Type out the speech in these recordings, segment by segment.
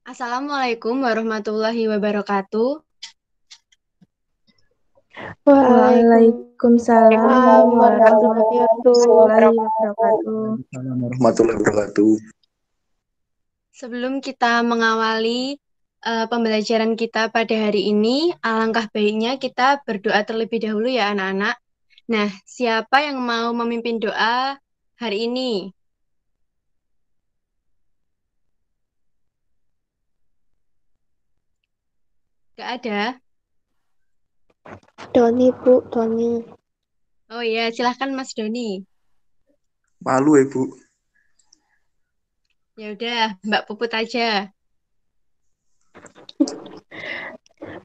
Assalamualaikum warahmatullahi wabarakatuh. Waalaikumsalam Waalaikumsalam warahmatullahi warahmatullahi wabarakatuh. wabarakatuh. Warahmatullahi wabarakatuh. Sebelum kita mengawali pembelajaran kita pada hari ini, alangkah baiknya kita berdoa terlebih dahulu ya anak-anak. Nah, siapa yang mau memimpin doa hari ini? Gak ada? Doni, Bu, Doni. Oh iya, silahkan Mas Doni. Malu ya, Bu. Ya udah, Mbak Puput aja.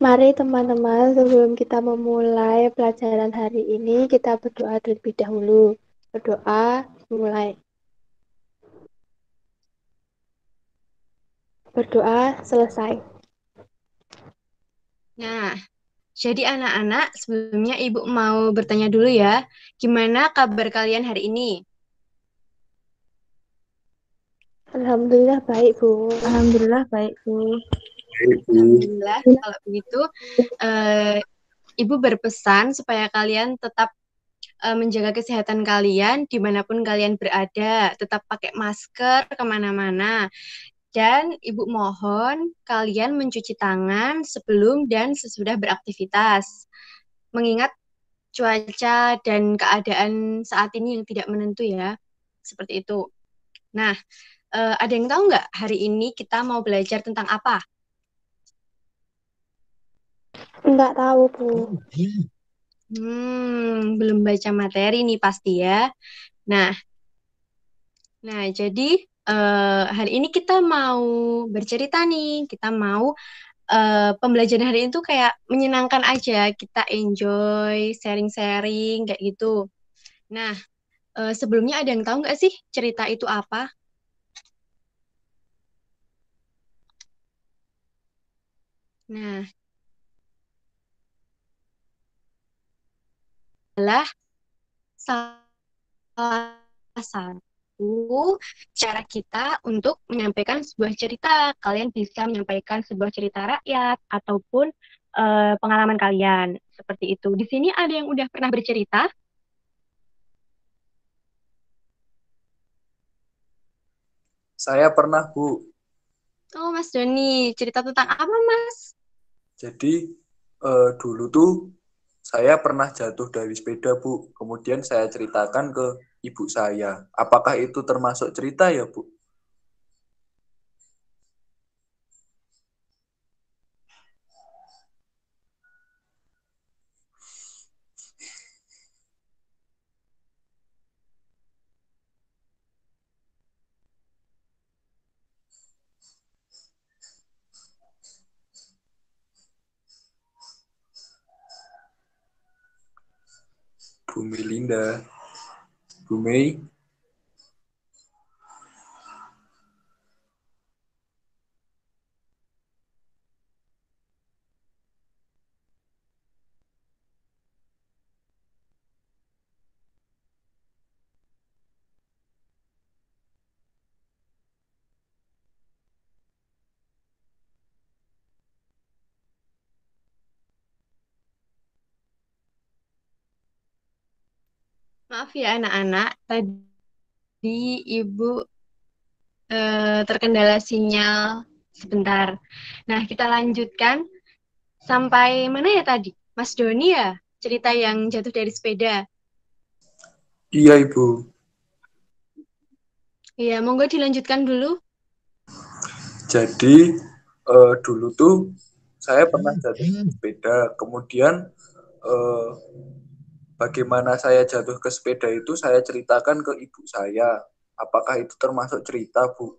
Mari teman-teman, sebelum kita memulai pelajaran hari ini, kita berdoa terlebih dahulu. Berdoa, mulai. Berdoa, selesai. Nah, jadi anak-anak, sebelumnya Ibu mau bertanya dulu ya, gimana kabar kalian hari ini? Alhamdulillah baik, Bu. Alhamdulillah baik, Bu. Baik, Bu. Alhamdulillah, kalau begitu eh, Ibu berpesan supaya kalian tetap menjaga kesehatan kalian dimanapun kalian berada, tetap pakai masker kemana-mana. Dan Ibu mohon kalian mencuci tangan sebelum dan sesudah beraktivitas. Mengingat cuaca dan keadaan saat ini yang tidak menentu ya, seperti itu. Nah, ada yang tahu nggak hari ini kita mau belajar tentang apa? Enggak tahu, Bu. Belum baca materi nih pasti ya. Nah, jadi hari ini kita mau bercerita nih. Kita mau pembelajaran hari ini tuh kayak menyenangkan aja. Kita enjoy, sharing-sharing kayak gitu. Nah, sebelumnya ada yang tahu nggak sih cerita itu apa? Nah, adalah salah satu cara kita untuk menyampaikan sebuah cerita. Kalian bisa menyampaikan sebuah cerita rakyat ataupun pengalaman kalian seperti itu. Di sini ada yang udah pernah bercerita? Saya pernah, Bu. Oh, Mas Doni, cerita tentang apa, Mas? Jadi dulu tuh saya pernah jatuh dari sepeda, Bu. Kemudian saya ceritakan ke ibu saya. Apakah itu termasuk cerita ya, Bu? Bu Melinda. Bu Mei. Maaf ya anak-anak, tadi Ibu terkendala sinyal sebentar. Nah, kita lanjutkan sampai mana ya tadi? Mas Doni ya, cerita yang jatuh dari sepeda. Iya, Ibu. Iya, monggo dilanjutkan dulu. Jadi dulu tuh saya pernah jatuh dari sepeda. Kemudian eh, bagaimana saya jatuh ke sepeda itu saya ceritakan ke ibu saya. Apakah itu termasuk cerita, Bu?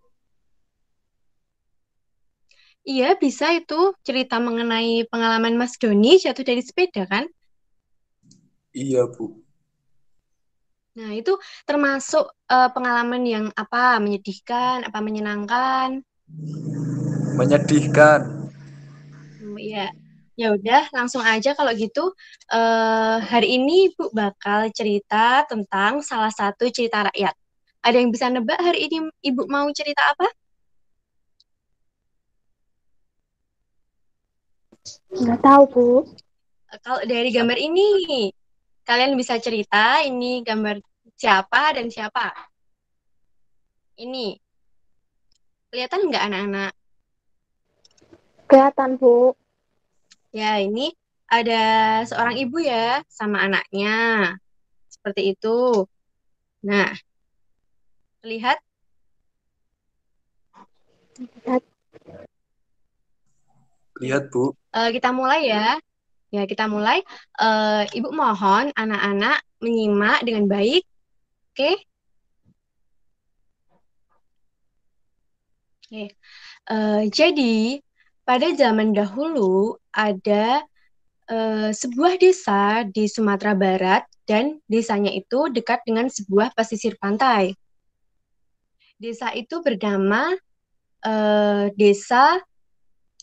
Iya, bisa itu cerita mengenai pengalaman Mas Doni jatuh dari sepeda kan? Iya, Bu. Nah, itu termasuk pengalaman yang apa? Menyedihkan, apa menyenangkan? Menyedihkan. Iya. Ya udah, langsung aja kalau gitu. Hari ini Ibu bakal cerita tentang salah satu cerita rakyat. Ada yang bisa nebak hari ini Ibu mau cerita apa? Nggak tahu, Bu. Kalau dari gambar ini, kalian bisa cerita ini gambar siapa dan siapa? Ini, kelihatan nggak anak-anak? Kelihatan, Bu. Ya, ini ada seorang ibu ya sama anaknya. Seperti itu. Nah, lihat, Lihat. Lihat, Bu. kita mulai ya. Ya, kita mulai. Ibu mohon anak-anak menyimak dengan baik. Oke? Oke. Jadi, pada zaman dahulu ada sebuah desa di Sumatera Barat dan desanya itu dekat dengan sebuah pesisir pantai. Desa itu bernama Desa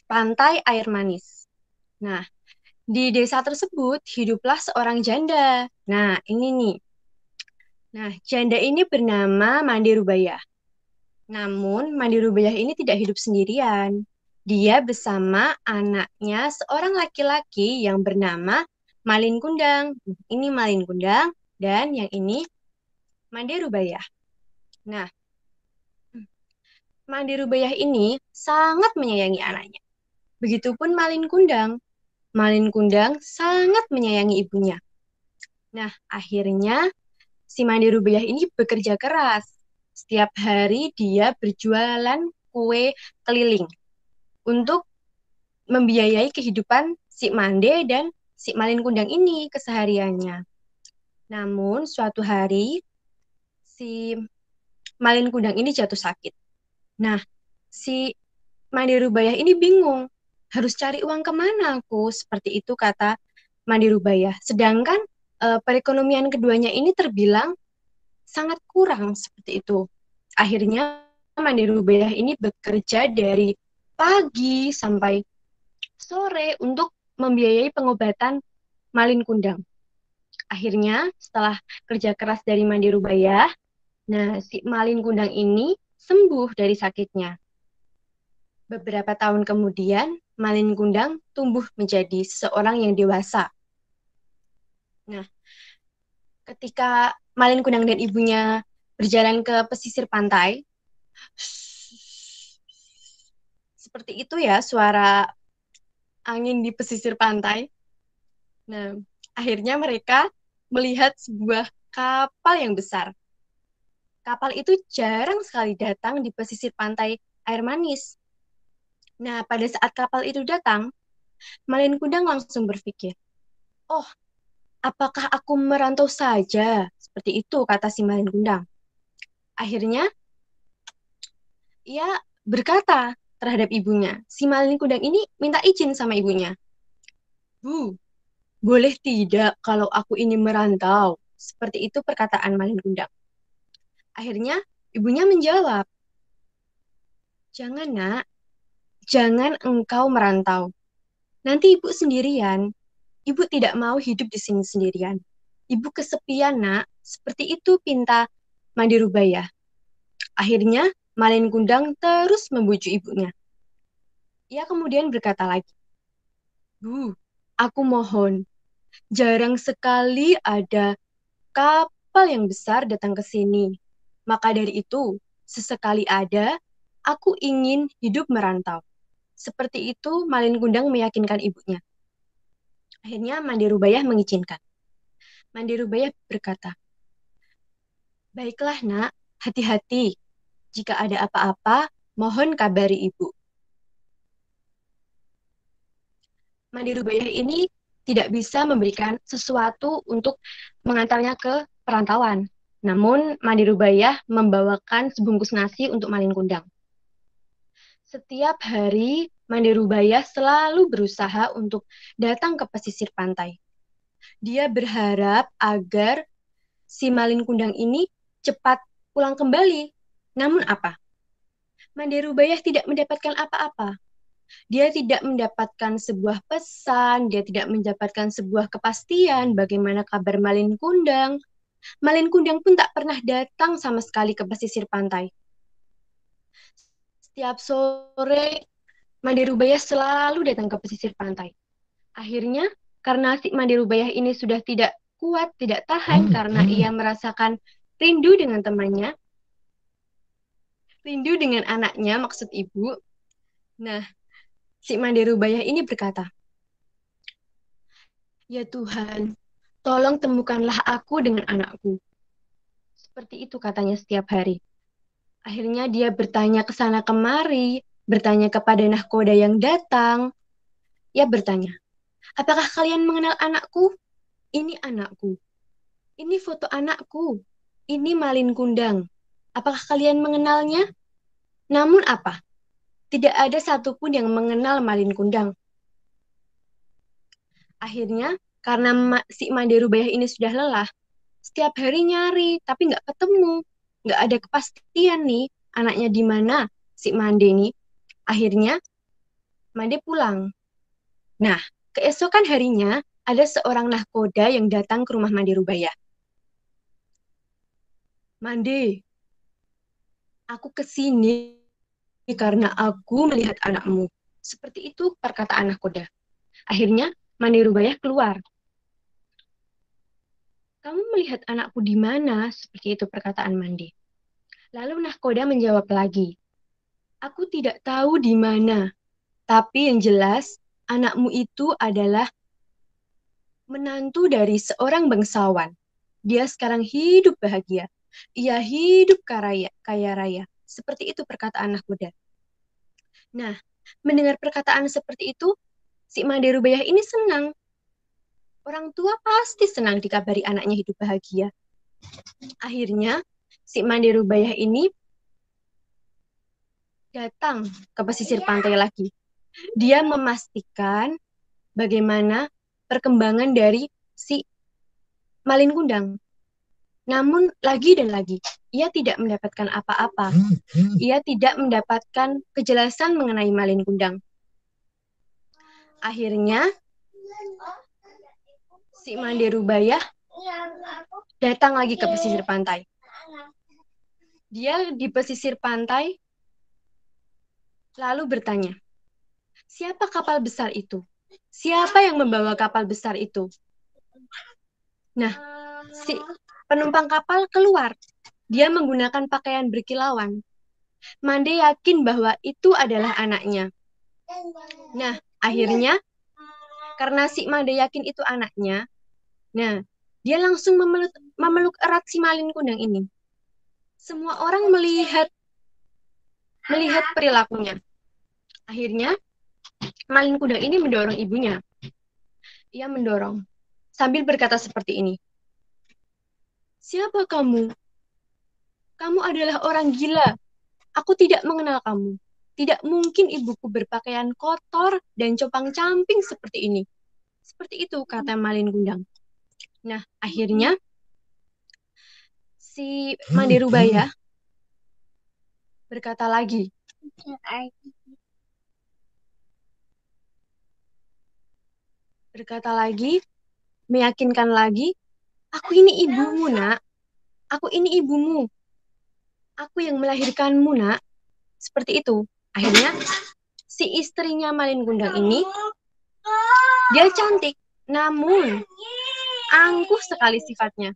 Pantai Air Manis. Nah, di desa tersebut hiduplah seorang janda. Nah, ini nih. Nah, janda ini bernama Mandi Rubayah. Namun, Mandi Rubayah ini tidak hidup sendirian. Dia bersama anaknya seorang laki-laki yang bernama Malin Kundang. Ini Malin Kundang dan yang ini Mandi Rubayah. Nah, Mandi Rubayah ini sangat menyayangi anaknya. Begitupun Malin Kundang. Malin Kundang sangat menyayangi ibunya. Nah, akhirnya si Mandi Rubayah ini bekerja keras. Setiap hari dia berjualan kue keliling untuk membiayai kehidupan si Mande dan si Malin Kundang ini kesehariannya. Namun suatu hari si Malin Kundang ini jatuh sakit. Nah, si Mandi Rubayah ini bingung. Harus cari uang kemana aku? Seperti itu kata Mandi Rubayah. Sedangkan perekonomian keduanya ini terbilang sangat kurang seperti itu. Akhirnya Mandi Rubayah ini bekerja dari pagi sampai sore untuk membiayai pengobatan Malin Kundang. Akhirnya setelah kerja keras dari Mandi Rubayah, nah si Malin Kundang ini sembuh dari sakitnya. Beberapa tahun kemudian, Malin Kundang tumbuh menjadi seseorang yang dewasa. Nah, ketika Malin Kundang dan ibunya berjalan ke pesisir pantai, seperti itu ya suara angin di pesisir pantai. Nah, akhirnya mereka melihat sebuah kapal yang besar. Kapal itu jarang sekali datang di pesisir pantai Air Manis. Nah, pada saat kapal itu datang, Malin Kundang langsung berpikir, oh, apakah aku merantau saja? Seperti itu kata si Malin Kundang. Akhirnya, ia berkata terhadap ibunya. Si Malin Kundang ini minta izin sama ibunya. Bu, boleh tidak kalau aku ini merantau? Seperti itu perkataan Malin Kundang. Akhirnya, ibunya menjawab, jangan nak, jangan engkau merantau. Nanti ibu sendirian. Ibu tidak mau hidup di sini sendirian. Ibu kesepian, nak. Seperti itu pinta Mandi Rubayah. Akhirnya, Malin Kundang terus membujuk ibunya. Ia kemudian berkata lagi, Bu, aku mohon, jarang sekali ada kapal yang besar datang ke sini. Maka dari itu, sesekali ada, aku ingin hidup merantau. Seperti itu, Malin Kundang meyakinkan ibunya. Akhirnya, Mandi Rubayah mengizinkan. Mandi Rubayah berkata, baiklah nak, hati-hati. Jika ada apa-apa, mohon kabari ibu. Mandi Rubayah ini tidak bisa memberikan sesuatu untuk mengantarnya ke perantauan. Namun, Mandi Rubayah membawakan sebungkus nasi untuk Malin Kundang. Setiap hari, Mandi Rubayah selalu berusaha untuk datang ke pesisir pantai. Dia berharap agar si Malin Kundang ini cepat pulang kembali. Namun apa? Mandi Rubayah tidak mendapatkan apa-apa. Dia tidak mendapatkan sebuah pesan, dia tidak mendapatkan sebuah kepastian bagaimana kabar Malin Kundang. Malin Kundang pun tak pernah datang sama sekali ke pesisir pantai. Setiap sore, Mandi Rubayah selalu datang ke pesisir pantai. Akhirnya, karena si Mande Rubaiyah ini sudah tidak kuat, tidak tahan karena ia merasakan rindu dengan temannya, rindu dengan anaknya, maksud ibu. Nah, si Mande Rubaiyah ini berkata, "Ya Tuhan, tolong temukanlah aku dengan anakku." Seperti itu katanya setiap hari. Akhirnya dia bertanya ke sana kemari, bertanya kepada nahkoda yang datang. Ia bertanya, "Apakah kalian mengenal anakku? Ini anakku. Ini foto anakku. Ini Malin Kundang. Apakah kalian mengenalnya?" Namun apa? Tidak ada satupun yang mengenal Malin Kundang. Akhirnya, karena si Mande Rubaiyah ini sudah lelah, setiap hari nyari, tapi nggak ketemu. Nggak ada kepastian nih, anaknya di mana si Mande nih. Akhirnya, Mande pulang. Nah, keesokan harinya, ada seorang nahkoda yang datang ke rumah Mande Rubaiyah. "Mande, aku kesini karena aku melihat anakmu." Seperti itu perkataan nahkoda. Akhirnya, Mande Rubaiyah keluar. "Kamu melihat anakku di mana?" Seperti itu perkataan Mande. Lalu nahkoda menjawab lagi, "Aku tidak tahu di mana, tapi yang jelas anakmu itu adalah menantu dari seorang bangsawan. Dia sekarang hidup bahagia. Ia hidup kaya raya." Seperti itu perkataan nahkoda. Nah, mendengar perkataan seperti itu, si Mande Rubaiyah ini senang. Orang tua pasti senang dikabari anaknya hidup bahagia. Akhirnya, si Mande Rubaiyah ini datang ke pesisir pantai lagi. Dia memastikan bagaimana perkembangan dari si Malin Kundang. Namun lagi dan lagi, ia tidak mendapatkan apa-apa. Ia tidak mendapatkan kejelasan mengenai Malin Kundang. Akhirnya, si Mande Rubaiyah datang lagi ke pesisir pantai. Dia di pesisir pantai lalu bertanya, "Siapa kapal besar itu? Siapa yang membawa kapal besar itu?" Nah, si penumpang kapal keluar. Dia menggunakan pakaian berkilauan. Mande yakin bahwa itu adalah anaknya. Nah, akhirnya karena si Mande yakin itu anaknya, nah, dia langsung memeluk erat si Malin Kundang ini. Semua orang melihat perilakunya. Akhirnya, Malin Kundang ini mendorong ibunya. Ia mendorong sambil berkata seperti ini, "Siapa kamu? Kamu adalah orang gila. Aku tidak mengenal kamu. Tidak mungkin ibuku berpakaian kotor dan compang-camping seperti ini." Seperti itu kata Malin Kundang. Nah, akhirnya si Mande Rubaiyah berkata lagi, meyakinkan lagi, "Aku ini ibumu, Nak. Aku ini ibumu. Aku yang melahirkanmu, Nak." Seperti itu. Akhirnya si istrinya Malin Kundang ini, dia cantik, namun angkuh sekali sifatnya.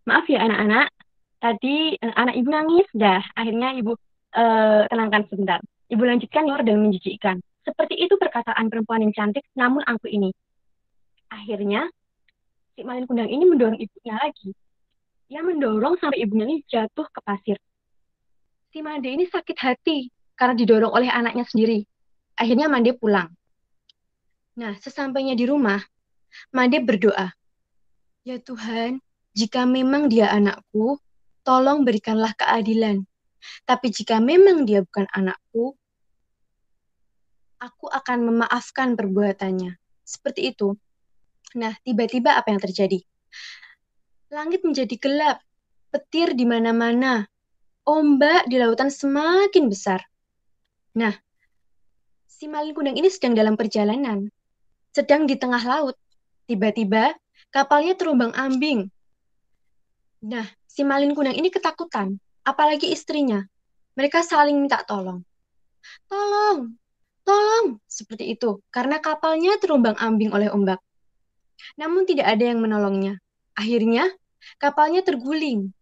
Maaf ya anak-anak, tadi anak ibu nangis, dah akhirnya ibu tenangkan sebentar. Ibu lanjutkan Nur dan menjijikkan. Seperti itu perkataan perempuan yang cantik, namun angkuh ini. Akhirnya si Malin Kundang ini mendorong ibunya lagi. Ia mendorong sampai ibunya ini jatuh ke pasir. Si Mande ini sakit hati karena didorong oleh anaknya sendiri. Akhirnya Mande pulang. Nah, sesampainya di rumah, Mande berdoa, "Ya Tuhan, jika memang dia anakku, tolong berikanlah keadilan. Tapi jika memang dia bukan anakku, aku akan memaafkan perbuatannya." Seperti itu. Nah, tiba-tiba apa yang terjadi? Langit menjadi gelap, petir di mana-mana, ombak di lautan semakin besar. Nah, si Malin Kundang ini sedang dalam perjalanan, sedang di tengah laut. Tiba-tiba, kapalnya terombang-ambing. Nah, si Malin Kundang ini ketakutan, apalagi istrinya. Mereka saling minta tolong. Tolong, tolong, seperti itu, karena kapalnya terombang-ambing oleh ombak. Namun tidak ada yang menolongnya. Akhirnya, kapalnya terguling,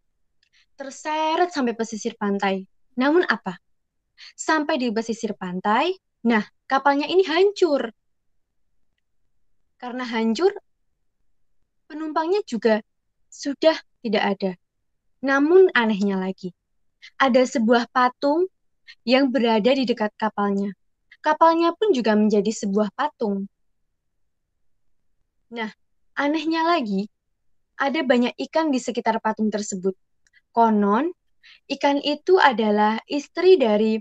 terseret sampai pesisir pantai. Namun apa? Sampai di pesisir pantai, nah, kapalnya ini hancur. Karena hancur, penumpangnya juga sudah tidak ada. Namun anehnya lagi, ada sebuah patung yang berada di dekat kapalnya. Kapalnya pun juga menjadi sebuah patung. Nah, anehnya lagi, ada banyak ikan di sekitar patung tersebut. Konon, ikan itu adalah istri dari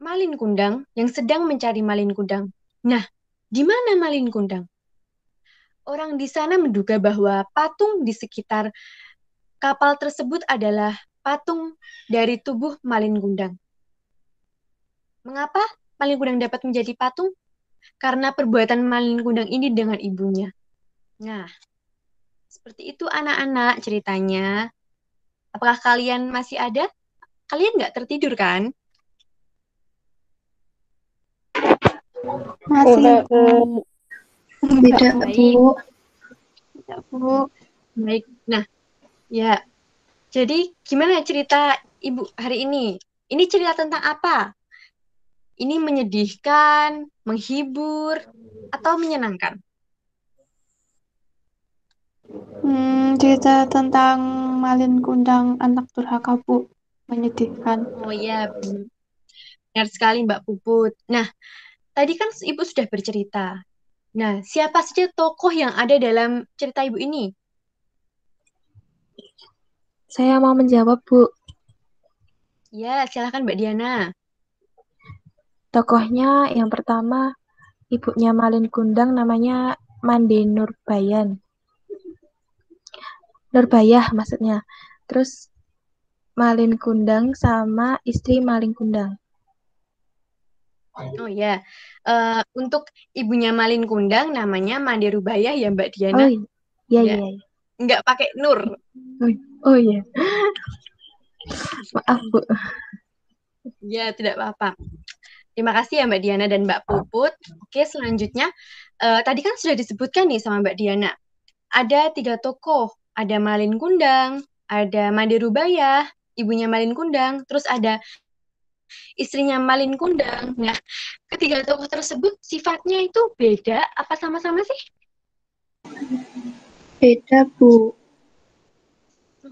Malin Kundang yang sedang mencari Malin Kundang. Nah, di mana Malin Kundang? Orang di sana menduga bahwa patung di sekitar kapal tersebut adalah patung dari tubuh Malin Kundang. Mengapa Malin Kundang dapat menjadi patung? Karena perbuatan Malin Kundang ini dengan ibunya. Nah, seperti itu anak-anak ceritanya. Apakah kalian masih ada? Kalian nggak tertidur kan? Masih, Bu. Tidak, Baik, Bu. Tidak, Bu. baik. Nah, ya. Jadi gimana cerita Ibu hari ini? Ini cerita tentang apa? Ini menyedihkan, menghibur, atau menyenangkan? Cerita tentang Malin Kundang anak durhaka, Bu. Menyedihkan. Oh iya, benar sekali Mbak Puput. Nah, tadi kan Ibu sudah bercerita. Nah, siapa saja tokoh yang ada dalam cerita Ibu ini? Saya mau menjawab, Bu. Ya, silakan Mbak Diana. Tokohnya yang pertama, ibunya Malin Kundang namanya Mande Nurbayan. Nurbayah maksudnya. Terus Malin Kundang sama istri Malin Kundang. Oh ya, untuk ibunya Malin Kundang namanya Mande Rubayah ya Mbak Oh Diana. iya, Ya, iya, iya. nggak pakai Nur. Oh iya. Maaf, Bu. Ya, tidak apa-apa. Terima kasih ya Mbak Diana dan Mbak Puput. Oke, selanjutnya, tadi kan sudah disebutkan nih sama Mbak Diana. Ada 3 tokoh. Ada Malin Kundang, ada Mande Rubayah, ibunya Malin Kundang, terus ada istrinya Malin Kundang. Nah, ketiga tokoh tersebut sifatnya itu beda apa sama-sama sih? Beda, Bu.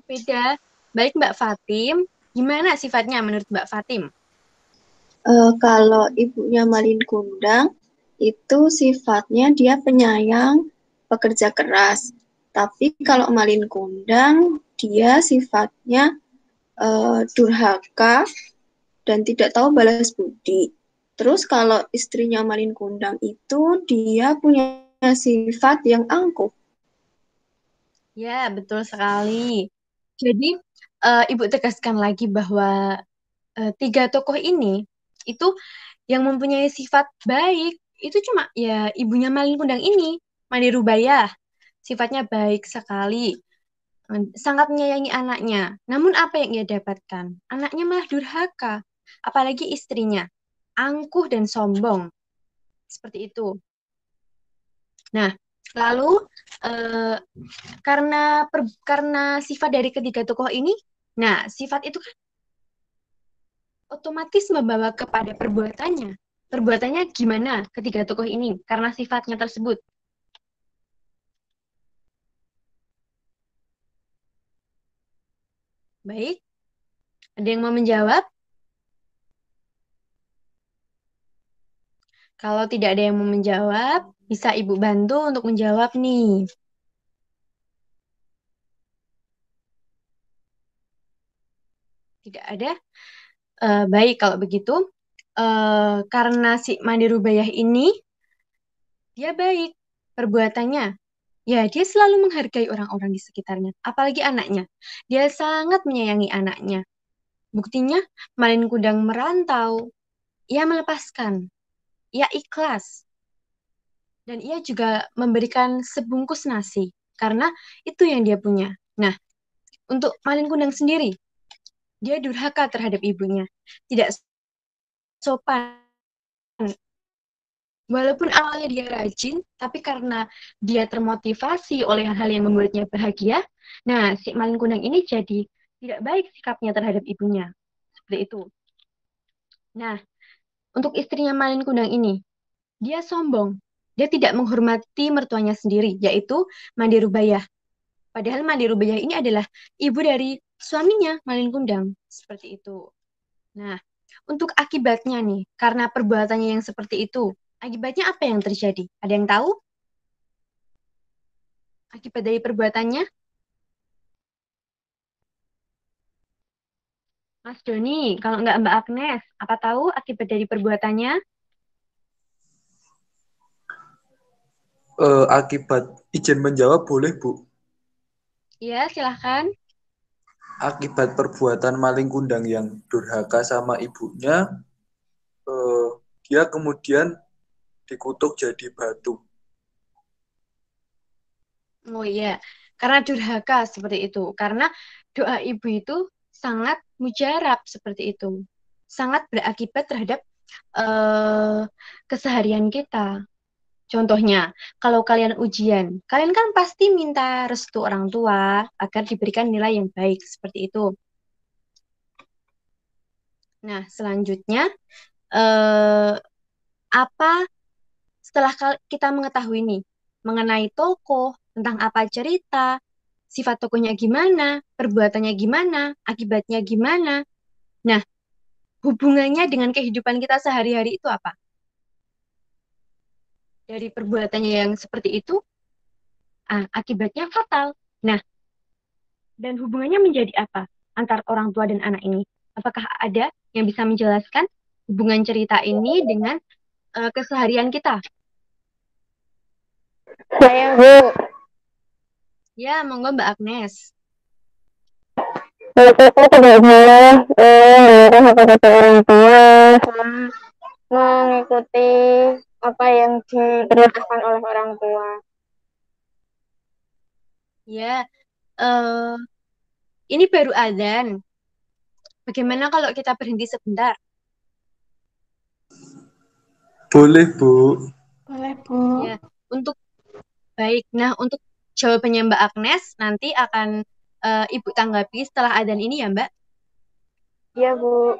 Beda. Baik Mbak Fatim, gimana sifatnya menurut Mbak Fatim? Kalau ibunya Malin Kundang, itu sifatnya dia penyayang, pekerja keras. Tapi kalau Malin Kundang, dia sifatnya durhaka dan tidak tahu balas budi. Terus kalau istrinya Malin Kundang itu dia punya sifat yang angkuh. Ya, betul sekali. Jadi, Ibu tegaskan lagi bahwa 3 tokoh ini itu yang mempunyai sifat baik itu cuma ya ibunya Malin Kundang ini, Mandi Rubayah. Sifatnya baik sekali, sangat menyayangi anaknya. Namun apa yang ia dapatkan? Anaknya malah durhaka, apalagi istrinya, angkuh dan sombong. Seperti itu. Nah, Lalu karena sifat dari ketiga tokoh ini, nah sifat itu kan otomatis membawa kepada perbuatannya. Perbuatannya gimana ketiga tokoh ini karena sifatnya tersebut? Baik, ada yang mau menjawab? Kalau tidak ada yang mau menjawab, bisa Ibu bantu untuk menjawab nih. Tidak ada? Baik, kalau begitu, karena si Mandi Rubayah ini, dia baik perbuatannya. Ya, dia selalu menghargai orang-orang di sekitarnya, apalagi anaknya. Dia sangat menyayangi anaknya. Buktinya, Malin Kundang merantau, ia melepaskan, ia ikhlas, dan ia juga memberikan sebungkus nasi, karena itu yang dia punya. Nah, untuk Malin Kundang sendiri, dia durhaka terhadap ibunya, tidak sopan. Walaupun awalnya dia rajin, tapi karena dia termotivasi oleh hal-hal yang membuatnya bahagia, nah si Malin Kundang ini jadi tidak baik sikapnya terhadap ibunya. Seperti itu. Nah, untuk istrinya Malin Kundang ini, dia sombong. Dia tidak menghormati mertuanya sendiri, yaitu Mandi Rubayah. Padahal Mandi Rubayah ini adalah ibu dari suaminya, Malin Kundang. Seperti itu. Nah, untuk akibatnya nih, karena perbuatannya yang seperti itu, akibatnya apa yang terjadi? Ada yang tahu? Akibat dari perbuatannya? Mas Doni, kalau nggak Mbak Agnes, apa tahu akibat dari perbuatannya? Akibat izin menjawab boleh, Bu. Ya, silahkan. Akibat perbuatan Malin Kundang yang durhaka sama ibunya, eh, dia kemudian dikutuk jadi batu. Oh iya, karena durhaka seperti itu. Karena doa ibu itu sangat mujarab seperti itu. Sangat berakibat terhadap eh, keseharian kita. Contohnya, kalau kalian ujian, kalian kan pasti minta restu orang tua agar diberikan nilai yang baik seperti itu. Nah, selanjutnya, eh, apa setelah kita mengetahui nih mengenai tokoh, tentang apa cerita, sifat tokohnya gimana, perbuatannya gimana, akibatnya gimana. Nah, hubungannya dengan kehidupan kita sehari-hari itu apa? Dari perbuatannya yang seperti itu, akibatnya fatal. Nah, dan hubungannya menjadi apa antar orang tua dan anak ini? Apakah ada yang bisa menjelaskan hubungan cerita ini dengan keseharian kita? Saya, Bu. Ya, monggo Mbak Agnes. Kita tidak boleh menyerah kepada orang tua sama mengikuti apa yang diperintahkan oleh orang tua. Ya, eh, ini baru adzan. Bagaimana kalau kita berhenti sebentar? Boleh, Bu. Boleh, Bu. Ya, untuk baik. Nah, untuk jawabannya Mbak Agnes nanti akan Ibu tanggapi setelah adzan ini ya, Mbak. Iya, Bu.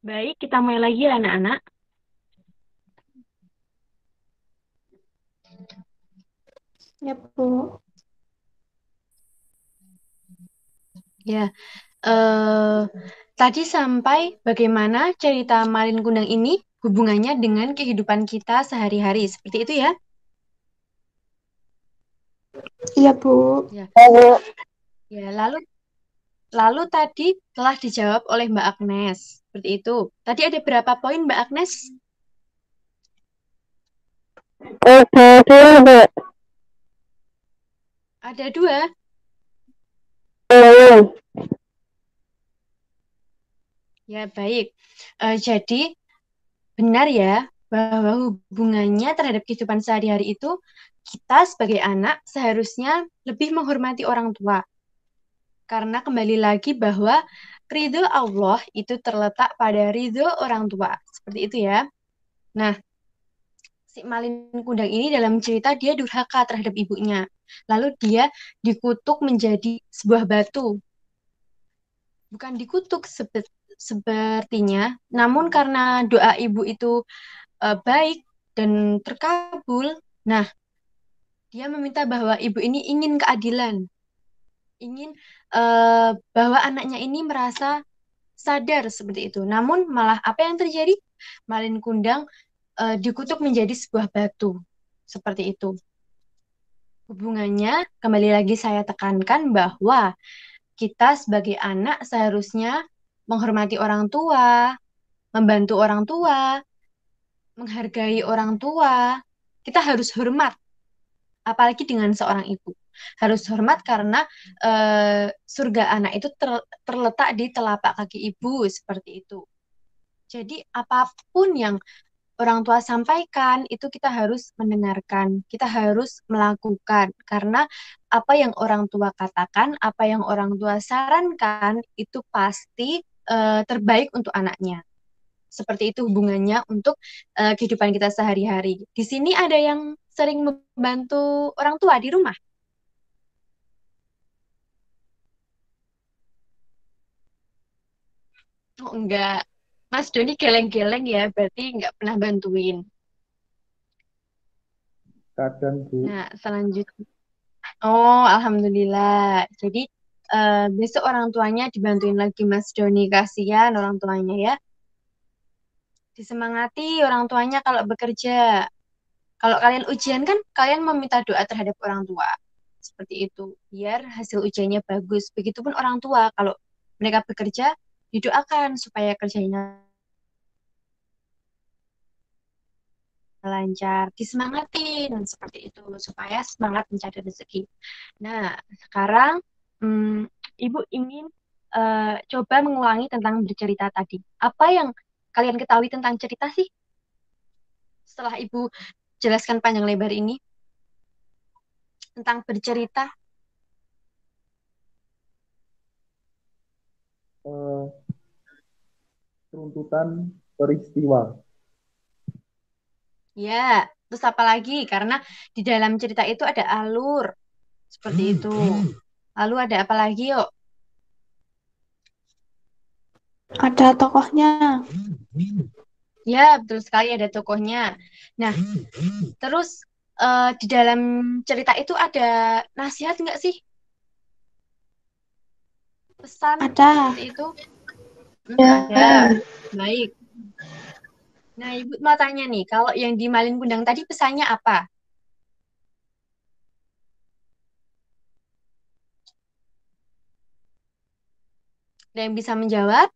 Baik, kita mulai lagi ya, anak-anak. Ya, Bu. Ya, tadi sampai bagaimana cerita Malin Kundang ini hubungannya dengan kehidupan kita sehari-hari. Seperti itu ya? Iya, Bu. Ya, ya. Lalu tadi telah dijawab oleh Mbak Agnes. Seperti itu. Tadi ada berapa poin, Mbak Agnes? Ada 2. Ya, baik. Jadi, benar ya bahwa hubungannya terhadap kehidupan sehari-hari itu kita sebagai anak seharusnya lebih menghormati orang tua. Karena kembali lagi bahwa ridho Allah itu terletak pada ridho orang tua. Seperti itu ya. Nah, si Malin Kundang ini dalam cerita dia durhaka terhadap ibunya. Lalu dia dikutuk menjadi sebuah batu. Bukan dikutuk sepertinya, namun karena doa ibu itu baik dan terkabul. Nah, dia meminta bahwa ibu ini ingin keadilan, ingin bahwa anaknya ini merasa sadar seperti itu. Namun malah apa yang terjadi? Malin Kundang dikutuk menjadi sebuah batu. Seperti itu. Hubungannya, kembali lagi saya tekankan bahwa kita sebagai anak seharusnya menghormati orang tua, membantu orang tua, menghargai orang tua. Kita harus hormat, apalagi dengan seorang ibu. Harus hormat karena surga anak itu terletak di telapak kaki ibu, seperti itu. Jadi apapun yang orang tua sampaikan, itu kita harus mendengarkan, kita harus melakukan. Karena apa yang orang tua katakan, apa yang orang tua sarankan, itu pasti terbaik untuk anaknya. Seperti itu hubungannya untuk kehidupan kita sehari-hari. Di sini ada yang sering membantu orang tua di rumah? Oh, enggak. Mas Doni geleng-geleng ya, berarti enggak pernah bantuin. Kadang, Bu. Nah, selanjutnya. Oh, alhamdulillah. Jadi, besok orang tuanya dibantuin lagi Mas Doni. Kasihan orang tuanya ya. Disemangati orang tuanya kalau bekerja. Kalau kalian ujian kan, kalian meminta doa terhadap orang tua. Seperti itu. Biar hasil ujiannya bagus. Begitupun orang tua, kalau mereka bekerja, didoakan supaya kerjanya lancar, disemangatin seperti itu supaya semangat mencari rezeki. Nah, sekarang Ibu ingin coba mengulangi tentang bercerita tadi. Apa yang kalian ketahui tentang cerita sih? Setelah Ibu jelaskan panjang lebar ini tentang bercerita. Runtutan peristiwa. Ya, terus apa lagi? Karena di dalam cerita itu ada alur. Seperti itu. Lalu ada apa lagi yuk? Ada tokohnya. Ya, betul sekali ada tokohnya. Nah, terus di dalam cerita itu ada nasihat nggak sih? Pesan Ada. seperti itu? Ya. Ada. Baik. Nah, Ibu mau tanya nih, kalau yang di Malin Kundang tadi pesannya apa? Ada yang bisa menjawab?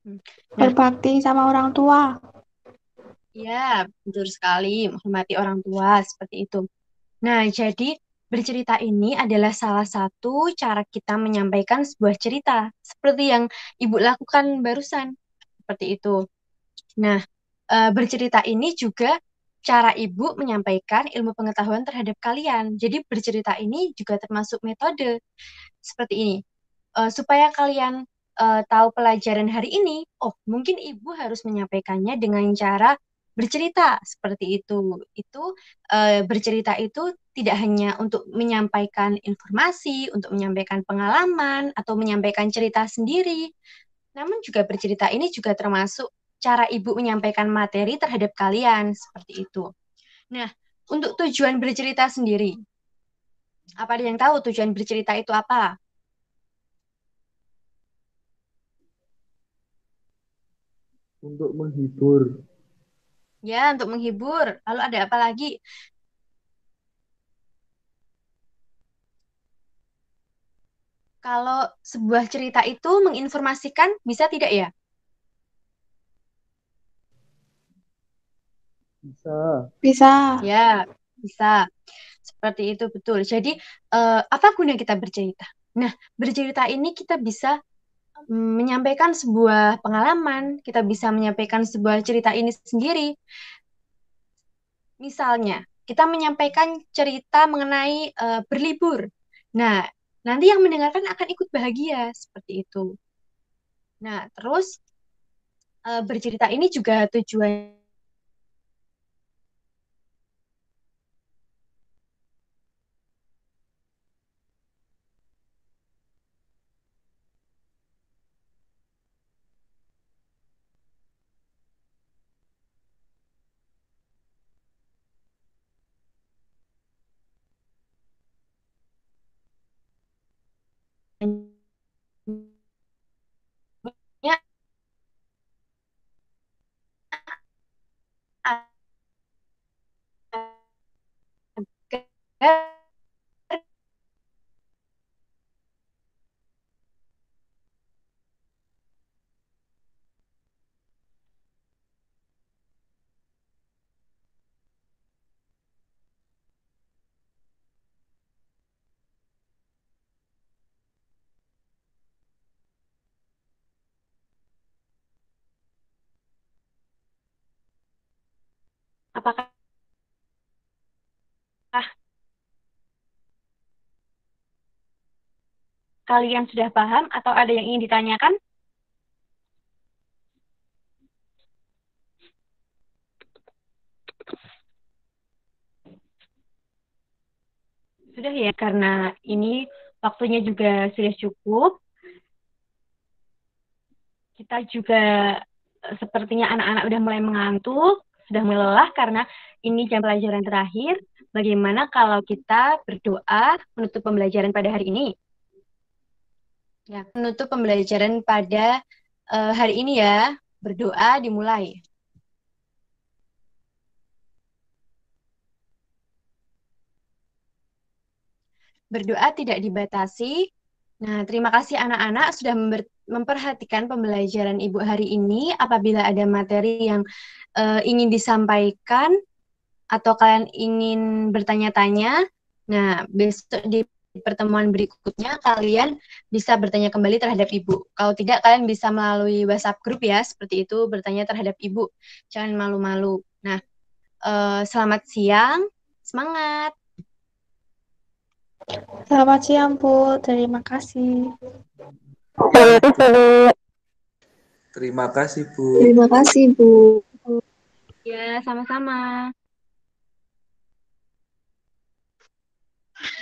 Nah, Berbakti sama orang tua. ya, betul sekali, menghormati orang tua, seperti itu. Nah, jadi bercerita ini adalah salah satu cara kita menyampaikan sebuah cerita, seperti yang Ibu lakukan barusan, seperti itu. Nah, bercerita ini juga cara Ibu menyampaikan ilmu pengetahuan terhadap kalian. Jadi bercerita ini juga termasuk metode seperti ini. Supaya kalian tahu pelajaran hari ini, oh mungkin Ibu harus menyampaikannya dengan cara bercerita seperti itu. Bercerita itu tidak hanya untuk menyampaikan informasi, untuk menyampaikan pengalaman atau menyampaikan cerita sendiri, namun juga bercerita ini juga termasuk cara ibu menyampaikan materi terhadap kalian seperti itu. Nah, untuk tujuan bercerita sendiri, apa ada yang tahu tujuan bercerita itu apa? Untuk menghibur. Ya, untuk menghibur. Lalu ada apa lagi? Kalau sebuah cerita itu menginformasikan, bisa tidak ya? Bisa. Bisa. Ya, bisa. Seperti itu, betul. Jadi, apa guna kita bercerita? Nah, bercerita ini kita bisa menyampaikan sebuah pengalaman, kita bisa menyampaikan sebuah cerita ini sendiri. Misalnya, kita menyampaikan cerita mengenai berlibur. Nah, nanti yang mendengarkan akan ikut bahagia, seperti itu. Nah, terus bercerita ini juga tujuan agar apakah kalian sudah paham atau ada yang ingin ditanyakan? Sudah ya, karena ini waktunya juga sudah cukup. Kita juga sepertinya anak-anak udah mulai mengantuk, sudah mulai lelah karena ini jam pelajaran terakhir. Bagaimana kalau kita berdoa menutup pembelajaran pada hari ini? Ya, menutup pembelajaran pada hari ini ya. Berdoa dimulai. Berdoa tidak dibatasi. Nah, terima kasih anak-anak sudah memperhatikan pembelajaran Ibu hari ini. Apabila ada materi yang ingin disampaikan atau kalian ingin bertanya-tanya, nah besok di pertemuan berikutnya kalian bisa bertanya kembali terhadap Ibu. Kalau tidak, kalian bisa melalui WhatsApp grup ya, seperti itu bertanya terhadap Ibu. Jangan malu-malu. Nah, selamat siang, semangat. Selamat siang, Bu. Terima kasih. Terima kasih, Bu. Terima kasih, Bu. Ya, sama-sama.